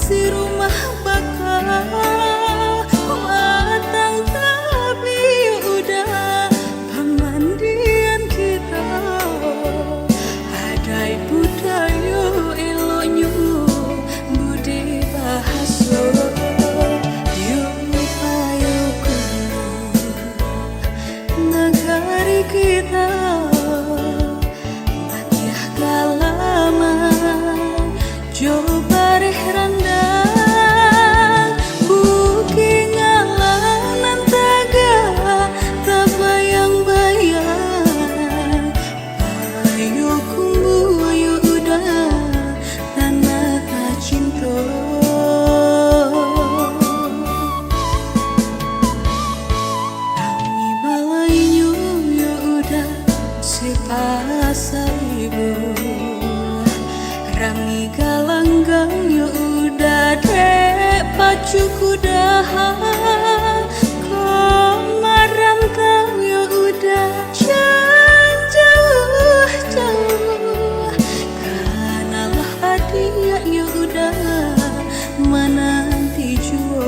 si rumah bakal matang tapi udah pemandian kita adai budaya eloknya budi bahasa yuk ayo negari kita matiah galama coba rendang buki ngalanan taga tak bayang-bayang ayo kumbu ayo udah tanah tak cinta kami balainya ya udah si pasar ibu rami galanggang ya udah dek pacu kudahan komarantau ya udah jauh-jauh kanalah hadiah ya udah menanti jua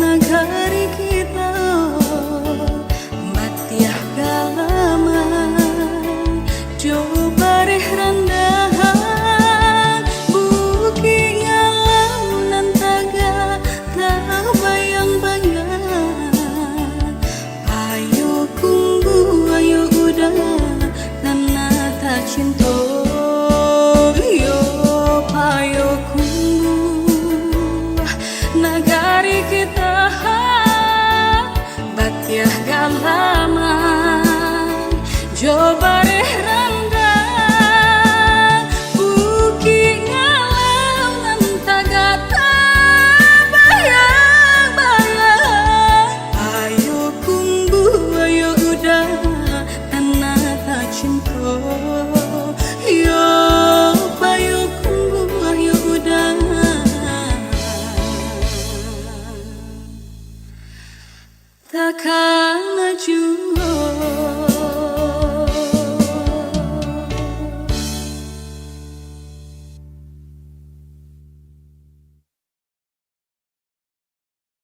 negari kita matiah galaman coba rendahan buki ngalaman taga tak bayang-bayang ayo kumbu ayo udah karena tak cinta yo ayo kumbu negari kita batiah galaman coba rendang buki ngalaman taga tak bayang-bayang ayo kumbu ayo udah karena tak cinta yo ayo kumbu ayo udah takkan jua